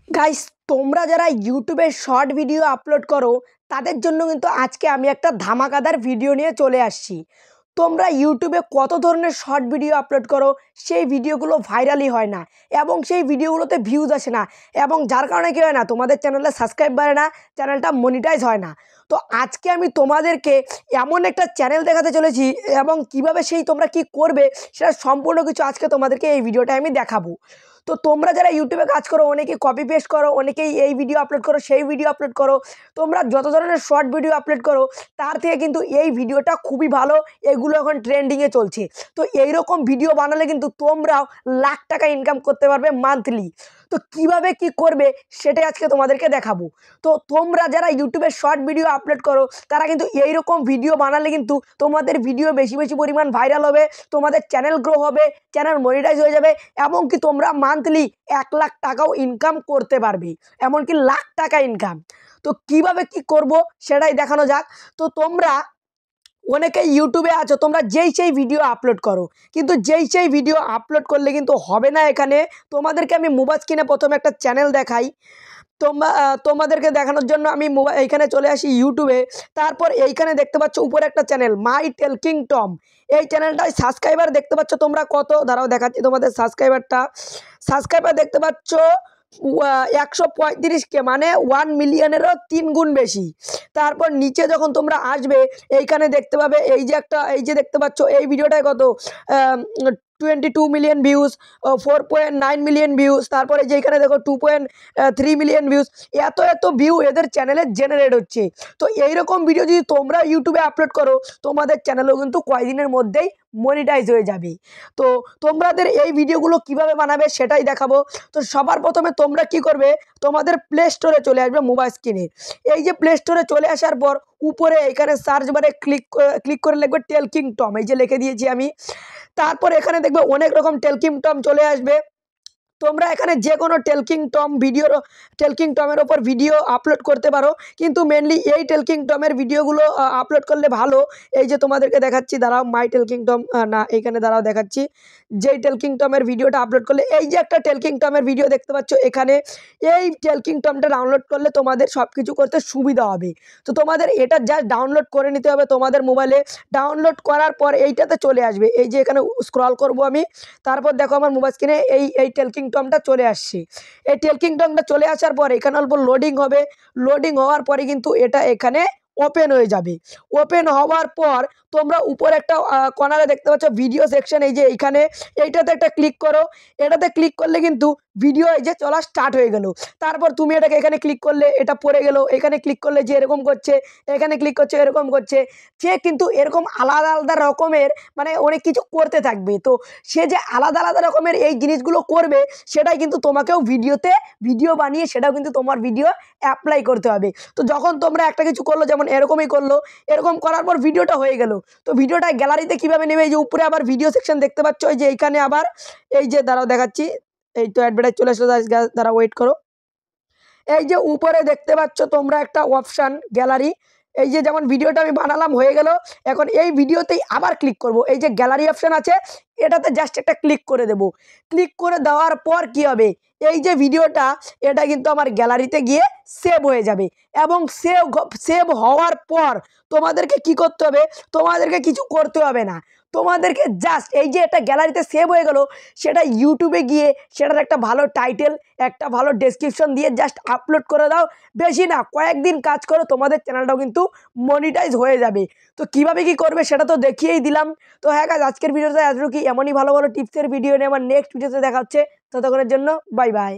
Guys, তোমরা যারা ইউটিউবে শর্ট ভিডিও আপলোড করো তাদের জন্য কিন্তু আজকে আমি একটা ধামাকাদার ভিডিও নিয়ে চলে আসছি। তোমরা ইউটিউবে কত ধরনের শর্ট ভিডিও আপলোড করো, সেই ভিডিওগুলো ভাইরালই হয় না এবং সেই ভিডিওগুলোতে ভিউজ আসে না, এবং যার কারণে কী হয় না, তোমাদের চ্যানেলে সাবস্ক্রাইব বাড়ে না, চ্যানেলটা মনিটাইজ হয় না। তো আজকে আমি তোমাদেরকে এমন একটা চ্যানেল দেখাতে চলেছি এবং কিভাবে সেই তোমরা কি করবে সেটা সম্পূর্ণ কিছু আজকে তোমাদেরকে এই ভিডিওটায় আমি দেখাবো। তো তোমরা যারা ইউটিউবে কাজ করো, অনেকেই কপি পেস্ট করো, অনেকেই এই ভিডিও আপলোড করো, সেই ভিডিও আপলোড করো, তোমরা যত ধরনের শর্ট ভিডিও আপলোড করো তার থেকে কিন্তু এই ভিডিওটা খুবই ভালো। এগুলো এখন ট্রেন্ডিংয়ে চলছে। তো এইরকম ভিডিও বানালে কিন্তু তোমরাও লাখ টাকা ইনকাম করতে পারবে মান্থলি। তো কিভাবে কি করবে সেটাই আজকে তোমাদেরকে দেখাবো। তো তোমরা যারা ইউটিউবে শর্ট ভিডিও আপলোড করো তারা কিন্তু এইরকম ভিডিও বানালে কিন্তু তোমাদের ভিডিও বেশি বেশি পরিমাণ ভাইরাল হবে, তোমাদের চ্যানেল গ্রো হবে, চ্যানেল মনিটাইজ হয়ে যাবে, এমনকি তোমরা মান্থলি 1 লাখ টাকাও ইনকাম করতে পারবে, এমনকি লাখ টাকা ইনকাম। তো কিভাবে কি করব সেটাই দেখানো যাক। তো তোমরা অনেকে ইউটিউবে আছো, তোমরা যেই সেই ভিডিও আপলোড করো, কিন্তু যেই সেই ভিডিও আপলোড করলে কিন্তু হবে না। এখানে তোমাদেরকে আমি মোবাইল স্ক্রিনে প্রথমে একটা চ্যানেল দেখাই। তোমাদেরকে দেখানোর জন্য আমি এইখানে চলে আসি ইউটিউবে। তারপর এইখানে দেখতে পাচ্ছ উপরে একটা চ্যানেল, মাই টেলকিং টম। এই চ্যানেলটায় সাবস্ক্রাইবার দেখতে পাচ্ছ তোমরা কত, দাঁড়াও দেখাচ্ছি তোমাদের সাবস্ক্রাইবার দেখতে পাচ্ছ 135K, মানে 1 মিলিয়নেরও 3 গুণ বেশি। তারপর নিচে যখন তোমরা আসবে এইখানে দেখতে পাবে এই যে দেখতে পাচ্ছ এই ভিডিওটায় কত 22 মিলিয়ন ভিউজ, 4.9 মিলিয়ন ভিউজ। তারপরে যেখানে দেখো 2.3 মিলিয়ন ভিউজ। এত এত ভিউ এদের চ্যানেলে জেনারেট হচ্ছে। তো এইরকম ভিডিও যদি তোমরা ইউটিউবে আপলোড করো তোমাদের চ্যানেলও কিন্তু কয়েকদিনের মধ্যেই মনিটাইজ হয়ে যাবে। তো তোমাদের এই ভিডিওগুলো কিভাবে বানাবে সেটাই দেখাবো। তো সবার প্রথমে তোমরা কি করবে, তোমাদের প্লে স্টোরে চলে আসবে মোবাইল স্ক্রিনে। এই যে প্লে স্টোরে চলে আসার পর উপরে এখানে সার্চ বারে ক্লিক করে লিখবে টেলকিং টম, এই যে লিখে দিয়েছি আমি। তারপর এখানে দেখবে অনেক রকম টেলকিং টম চলে আসবে। তোমরা এখানে যে কোনো টেলকিং টমের ওপর ভিডিও আপলোড করতে পারো, কিন্তু মেনলি এই টেলকিং টমের ভিডিওগুলো আপলোড করলে ভালো। এই যে তোমাদেরকে দেখাচ্ছি, দাঁড়াও, মাই টেলকিং টম না, এইখানে দাঁড়াও দেখাচ্ছি। যেই টেলকিং টমের ভিডিওটা আপলোড করলে, এই যে একটা টেলকিং টমের ভিডিও দেখতে পাচ্ছ এখানে, এই টেলকিং টমটা ডাউনলোড করলে তোমাদের সব কিছু করতে সুবিধা হবে। তো তোমাদের এটা জাস্ট ডাউনলোড করে নিতে হবে তোমাদের মোবাইলে। ডাউনলোড করার পর এইটাতে চলে আসবে, এই যে এখানে স্ক্রল করব আমি। তারপর দেখো আমার মোবাইল স্ক্রিনে এই টেলকিং টমটা চলে আসছে। এই টেলকিং টমটা চলে আসার পর এখানে অল্প লোডিং হবে। লোডিং হওয়ার পরে কিন্তু এটা এখানে ওপেন হয়ে যাবে। ওপেন হওয়ার পর তোমরা উপরে একটা কর্নারে দেখতে পাচ্ছ ভিডিও সেকশন, এই যে এইখানে এইটাতে একটা ক্লিক করো। এটাতে ক্লিক করলে কিন্তু ভিডিও এই যে চলা স্টার্ট হয়ে গেল। তারপর তুমি এটাকে এখানে ক্লিক করলে এটা পড়ে গেল, এখানে ক্লিক করলে যে এরকম করছে, এখানে ক্লিক করছে এরকম করছে। সে কিন্তু এরকম আলাদা আলাদা রকমের মানে অনেক কিছু করতে থাকবে। তো সে যে আলাদা আলাদা রকমের এই জিনিসগুলো করবে সেটাই কিন্তু তোমাকেও ভিডিও বানিয়ে সেটাও কিন্তু তোমার ভিডিও অ্যাপ্লাই করতে হবে। তো যখন তোমরা একটা কিছু করলো, যেমন এরকমই করলো, এরকম করার পর ভিডিওটা হয়ে গেল। তো ভিডিওটা গ্যালারিতে কিভাবে নেবে, এই যে উপরে আবার ভিডিও সেকশন দেখতে পাচ্ছ, এই যে এইখানে আবার এই যে দাঁড়াও দেখাচ্ছি, এই তো অ্যাডভার্টাইজ চলে আসলো, দাঁড়া ওয়েট করো। এই যে উপরে দেখতে পাচ্ছ তোমরা একটা অপশান গ্যালারি, এই যে যেমন ভিডিওটা আমি বানালাম হয়ে গেল। এখন এই ভিডিওতেই আবার ক্লিক করব, এই যে গ্যালারি অপশান আছে এটাতে জাস্ট একটা ক্লিক করে দেব। ক্লিক করে দেওয়ার পর কি হবে, এই যে ভিডিওটা এটা কিন্তু আমার গ্যালারিতে গিয়ে সেভ হয়ে যাবে। এবং সেভ হওয়ার পর তোমাদেরকে কি করতে হবে, তোমাদেরকে কিছু করতে হবে না। তোমাদেরকে জাস্ট এই যে এটা গ্যালারিতে সেভ হয়ে গেল, সেটা ইউটিউবে গিয়ে সেটার একটা ভালো টাইটেল, একটা ভালো ডেসক্রিপশন দিয়ে জাস্ট আপলোড করে দাও। বেশি না, কয়েকদিন কাজ করো, তোমাদের চ্যানেলটাও কিন্তু মনিটাইজ হয়ে যাবে। তো কিভাবে কি করবে সেটা তো দেখিয়েই দিলাম। তো হ্যাঁ গাইস, আজকের ভিডিওতে এতটুকুই। এমনই ভালো ভালো টিপসের ভিডিও নিয়ে আমার নেক্সট ভিডিওতে দেখা হচ্ছে। ততক্ষণের জন্য বাই বাই।